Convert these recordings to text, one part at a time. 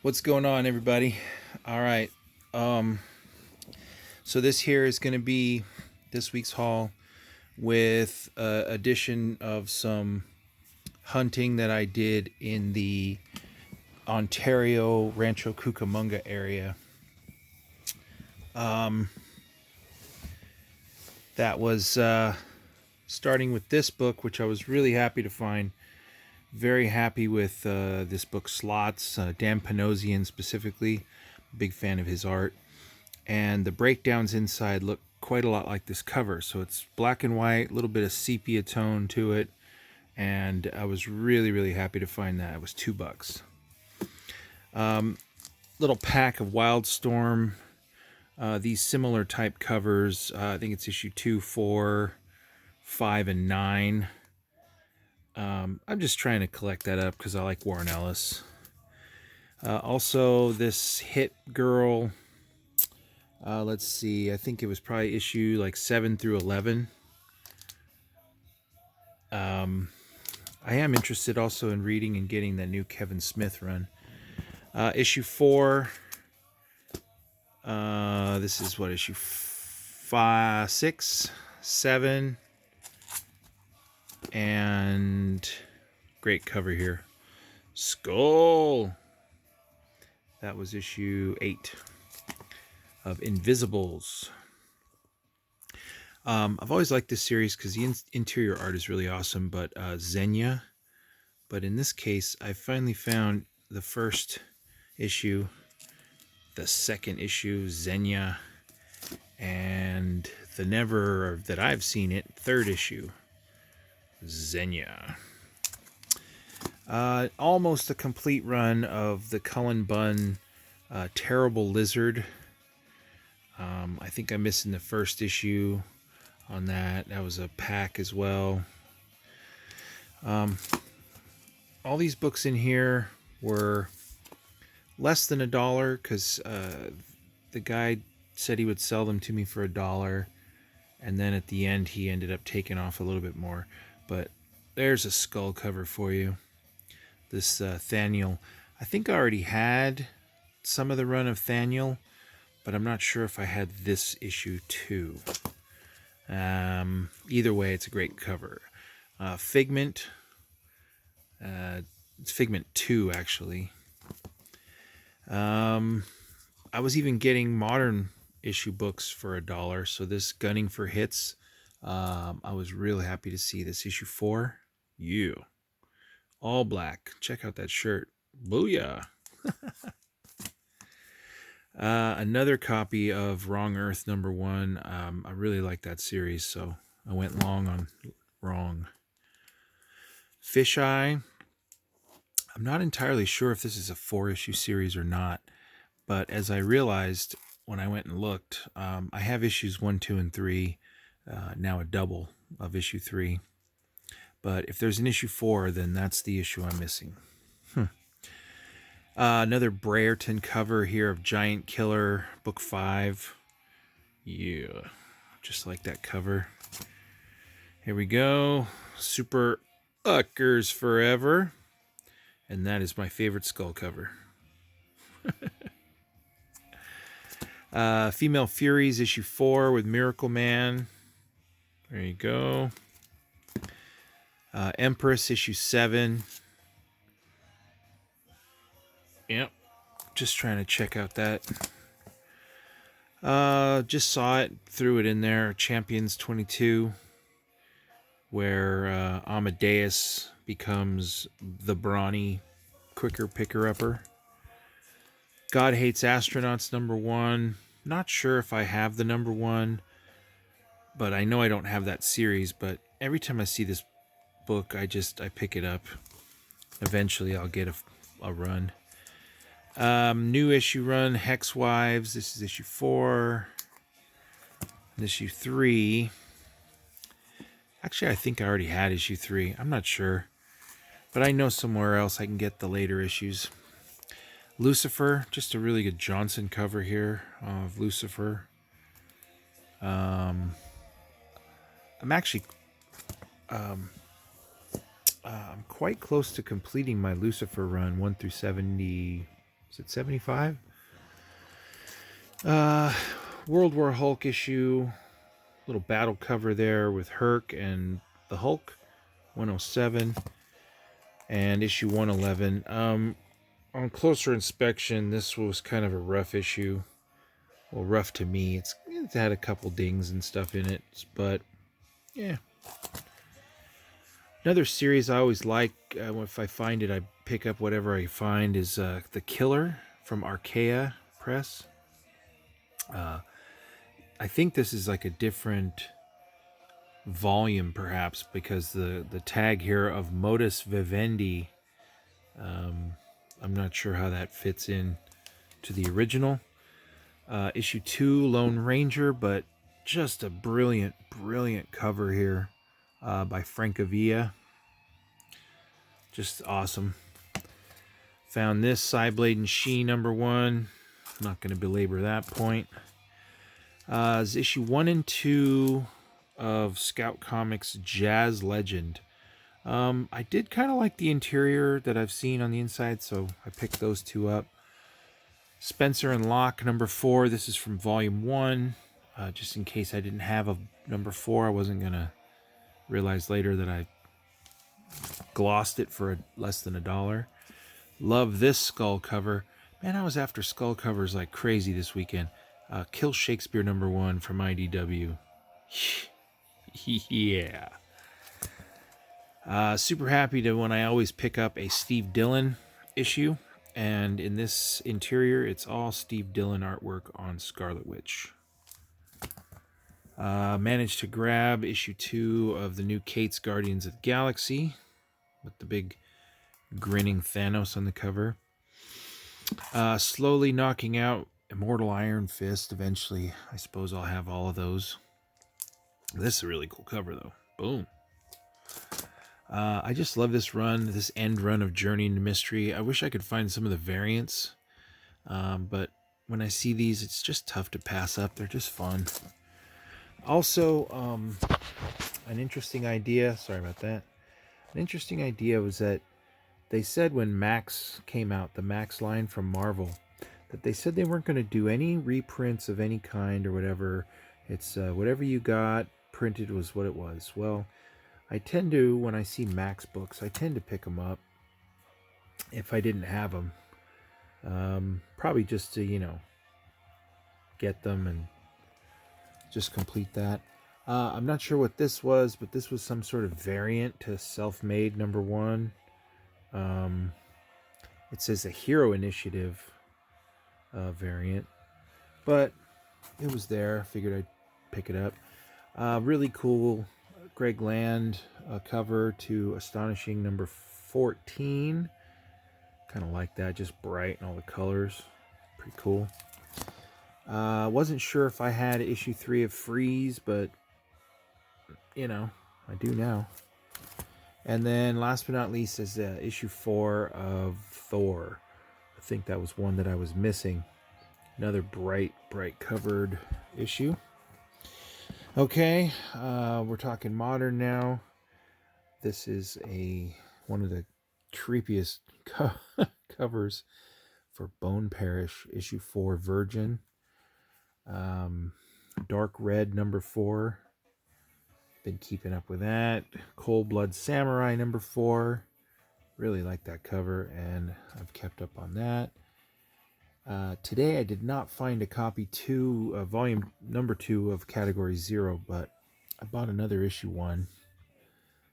What's going on, everybody? All right. Um, so this here is going to be this week's haul with addition of some hunting that I did in the Ontario Rancho Cucamonga area. That was starting with this book, which I was really happy to find. Very happy with this book, Slots, Dan Panosian specifically. Big fan of his art. And the breakdowns inside look quite a lot like this cover. So it's black and white, a little bit of sepia tone to it. And I was really, really happy to find that. It was $2. Little pack of Wildstorm. These similar type covers. I think it's issue 2, 4, 5, and 9. I'm just trying to collect that up because I like Warren Ellis. Also, this Hit Girl. Let's see. I think it was probably issue like 7 through 11. I am interested also in reading and getting the new Kevin Smith run. Issue 4. This is what, issue 5, 6, 7, and great cover here. Skull. That was issue 8 of Invisibles. I've always liked this series because the interior art is really awesome, but Xenia. But in this case, I finally found the first issue, the second issue, Xenia, and the never that I've seen it, third issue, Xenia. Almost a complete run of the Cullen Bunn Terrible Lizard. I think I'm missing the first issue on that. That was a pack as well. All these books in here were less than $1 because the guy said he would sell them to me for $1, and then at the end he ended up taking off a little bit more. But there's a skull cover for you. This Thaniel. I think I already had some of the run of Thaniel, but I'm not sure if I had this issue too. Either way, it's a great cover. Figment. It's Figment 2, actually. I was even getting modern issue books for $1. So this Gunning for Hits, I was really happy to see this issue 4. You. All black. Check out that shirt. Booyah. Another copy of Wrong Earth #1. I really like that series, so I went long on Wrong. Fisheye. I'm not entirely sure if this is a 4-issue series or not, but as I realized when I went and looked, I have issues 1, 2, and 3, now a double of issue 3. But if there's an issue 4, then that's the issue I'm missing. Another Brereton cover here of Giant Killer, book 5. Yeah, just like that cover. Here we go. Super Uckers Forever. And that is my favorite skull cover. Female Furies, issue 4 with Miracle Man. There you go. Empress, issue 7. Yep. Just trying to check out that. Just saw it, threw it in there. Champions 22, where Amadeus becomes the brawny, quicker picker-upper. God Hates Astronauts #1. Not sure if I have the #1, but I know I don't have that series. But every time I see this book, I pick it up. Eventually, I'll get a run. New issue run, Hex Wives. This is issue 4. Issue 3. Actually, I think I already had issue 3. I'm not sure. But I know somewhere else I can get the later issues. Lucifer. Just a really good Johnson cover here of Lucifer. I'm actually... I'm quite close to completing my Lucifer run, 1 through 70. Is it 75? World War Hulk issue, little battle cover there with Herc and the Hulk, 107, and issue 111. On closer inspection, this was kind of a rough issue. Well, rough to me. It's had a couple dings and stuff in it, but yeah. Another series I always like, if I find it, I pick up whatever I find, is The Killer from Archaea Press. I think this is like a different volume, perhaps, because the tag here of modus vivendi, I'm not sure how that fits in to the original. Issue 2, Lone Ranger, but just a brilliant cover here by Francavilla. Just awesome. Found this Cyblade and She #1. I'm not going to belabor that point. Is issue 1 and 2 of Scout Comics Jazz Legend. I did kind of like the interior that I've seen on the inside, so I picked those two up. Spencer and Locke #4. This is from volume 1. Just in case I didn't have a #4, I wasn't going to realize later that I glossed it for less than $1. Love this skull cover. Man, I was after skull covers like crazy this weekend. Kill Shakespeare #1 from IDW. Yeah. Super happy to when I always pick up a Steve Dillon issue. And in this interior, it's all Steve Dillon artwork on Scarlet Witch. Managed to grab issue 2 of the new Kate's Guardians of the Galaxy with the big grinning Thanos on the cover. Slowly knocking out Immortal Iron Fist. Eventually, I suppose I'll have all of those. This is a really cool cover, though. Boom. I just love this run, this end run of Journey into Mystery. I wish I could find some of the variants, but when I see these, it's just tough to pass up. They're just fun. Also, an interesting idea, sorry about that. An interesting idea was that they said when Max came out, the Max line from Marvel, that they said they weren't going to do any reprints of any kind or whatever. It's whatever you got printed was what it was. Well, I tend to, when I see Max books, I tend to pick them up if I didn't have them. Probably just to, get them and just complete that. I'm not sure what this was, but this was some sort of variant to Self-Made #1. It says a Hero Initiative variant, but it was there. Figured I'd pick it up. Really cool Greg Land cover to Astonishing #14. Kind of like that, just bright and all the colors. Pretty cool. Wasn't sure if I had issue 3 of Freeze, but I do now. And then last but not least is issue 4 of Thor. I think that was one that I was missing. Another bright covered issue. Okay, we're talking modern now. This is one of the creepiest covers for Bone Parish, issue 4, Virgin. Dark Red #4. Been keeping up with that. Cold Blood Samurai #4. Really like that cover, and I've kept up on that. Today I did not find a copy volume #2 of Category 0, but I bought another issue 1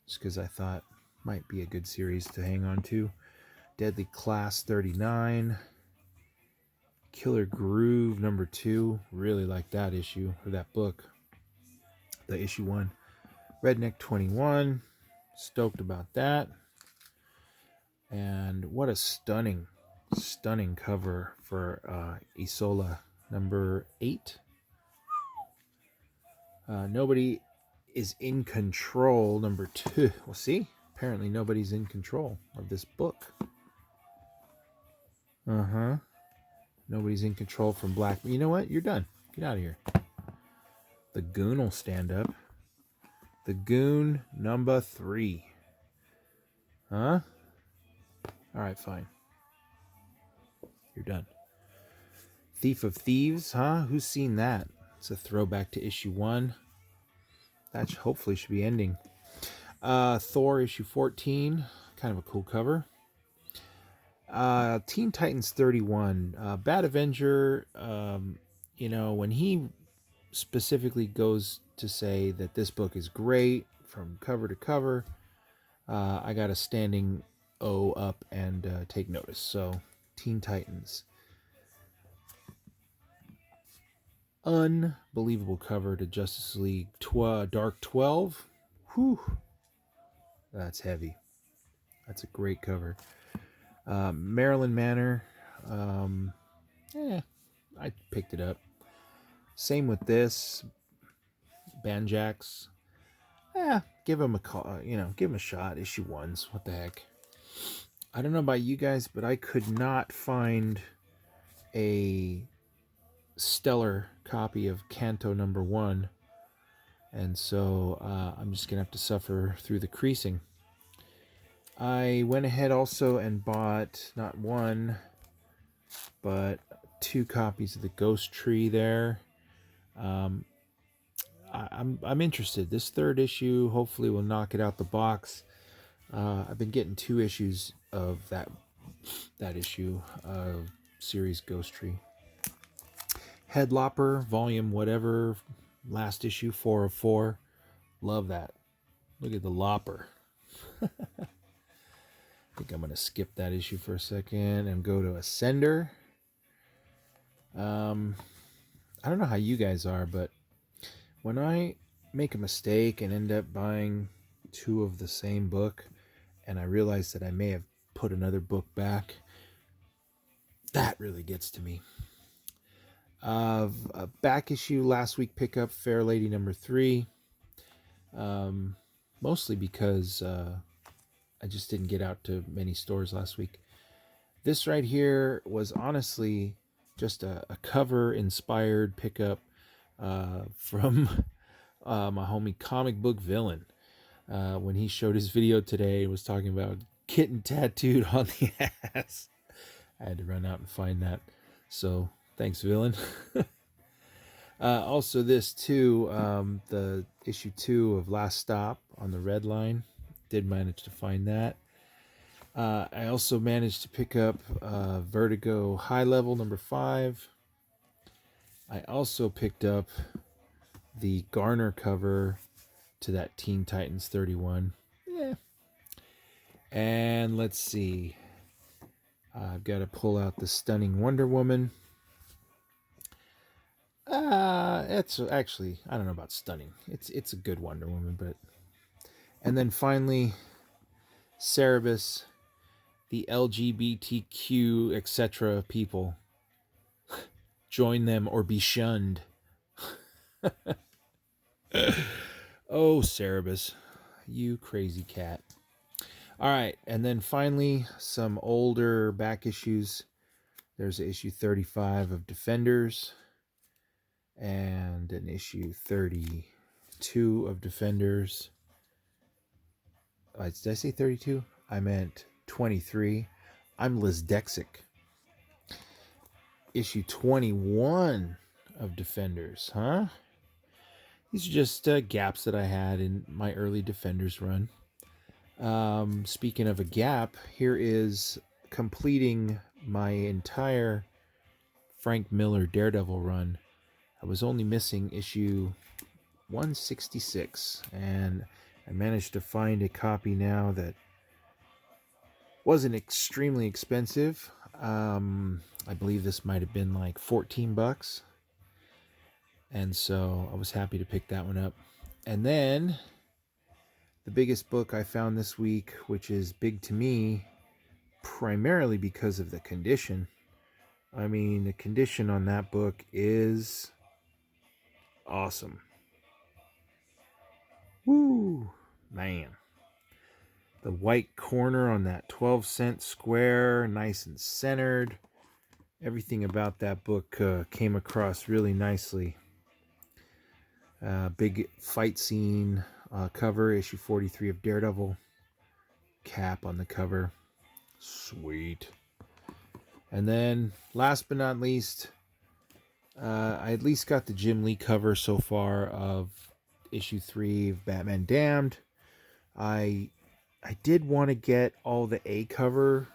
just because I thought might be a good series to hang on to. Deadly Class 39. Killer Groove #2. Really like that issue, or that book. The issue 1. Redneck 21. Stoked about that. And what a stunning cover for Isola #8. Nobody is in control #2. Well, see, apparently nobody's in control of this book. Nobody's in control from Black. You know what? You're done. Get out of here. The Goon will stand up. The Goon #3. Huh? All right, fine. You're done. Thief of Thieves, huh? Who's seen that? It's a throwback to issue 1. That hopefully should be ending. Thor issue 14, kind of a cool cover. Teen Titans 31, Bad Avenger. When he specifically goes to say that this book is great from cover to cover, I got a standing O up and take notice. So, Teen Titans. Unbelievable cover to Justice League Dark 12. Whew. That's heavy. That's a great cover. Maryland Manor. I picked it up. Same with this. Banjax. Give him a call. Give him a shot. Issue 1s. What the heck? I don't know about you guys, but I could not find a stellar copy of Canto number 1. And so I'm just going to have to suffer through the creasing. I went ahead also and bought not 1, but 2 copies of the Ghost Tree there. I'm interested. This 3rd issue hopefully will knock it out the box. I've been getting 2 issues of that issue of series Ghost Tree. Headlopper, volume whatever, last issue 4 of 4. Love that. Look at the lopper. I think I'm going to skip that issue for a second and go to Ascender. I don't know how you guys are, but when I make a mistake and end up buying 2 of the same book and I realize that I may have put another book back, that really gets to me. A back issue last week pickup, Fair Lady number 3. Mostly because I just didn't get out to many stores last week. This right here was honestly just a cover-inspired pickup from my homie Comic Book Villain. When he showed his video today, was talking about kitten tattooed on the ass. I had to run out and find that. So, thanks, Villain. Also, this too, the issue 2 of Last Stop on the Red Line. Did manage to find that. I also managed to pick up Vertigo High Level number 5. I also picked up the Garner cover to that Teen Titans 31. Yeah. And let's see. I've got to pull out the Stunning Wonder Woman. It's actually, I don't know about stunning. It's a good Wonder Woman, but... And then finally, Cerebus, the LGBTQ, etc. people. Join them or be shunned. Oh, Cerebus, you crazy cat. All right, and then finally, some older back issues. There's issue 35 of Defenders and an issue 32 of Defenders. Did I say 32? I meant 23. I'm Liz Dexic. Issue 21 of Defenders, huh? These are just gaps that I had in my early Defenders run. Speaking of a gap, here is completing my entire Frank Miller Daredevil run. I was only missing issue 166, and I managed to find a copy now that wasn't extremely expensive. I believe this might have been like $14. And so I was happy to pick that one up. And then the biggest book I found this week, which is big to me, primarily because of the condition. I mean, the condition on that book is awesome. Woo, man. The white corner on that 12-cent square, nice and centered. Everything about that book came across really nicely. Big fight scene cover, issue 43 of Daredevil. cap on the cover. Sweet. And then, last but not least, I at least got the Jim Lee cover so far of issue 3 of Batman Damned. I did want to get all the A cover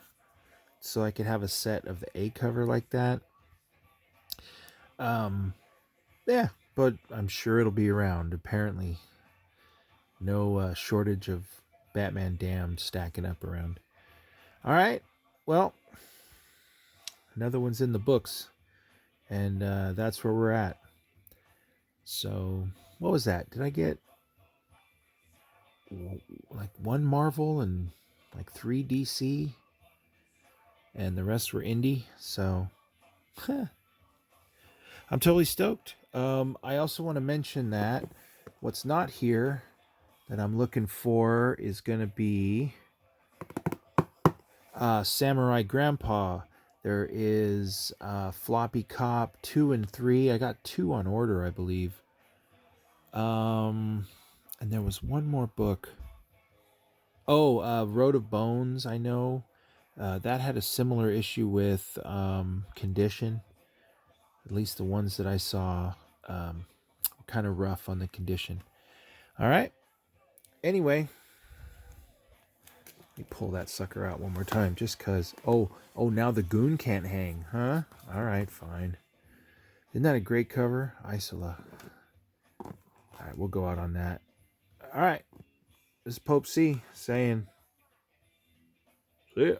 so I could have a set of the A cover like that. Yeah, but I'm sure it'll be around. Apparently, no shortage of Batman Damned stacking up around. All right, well, another one's in the books, and that's where we're at. So, what was that? Did I get like 1 Marvel and like 3 DC? And the rest were indie, so I'm totally stoked. I also want to mention that what's not here that I'm looking for is going to be Samurai Grandpa. There is Floppy Cop 2 and 3. I got 2 on order, I believe. And there was one more book. Oh, Road of Bones, I know. That had a similar issue with condition. At least the ones that I saw were kind of rough on the condition. All right. Anyway, let me pull that sucker out one more time just because. Oh, now the goon can't hang, huh? All right, fine. Isn't that a great cover? Isola. All right, we'll go out on that. All right. This is Pope C saying, see ya.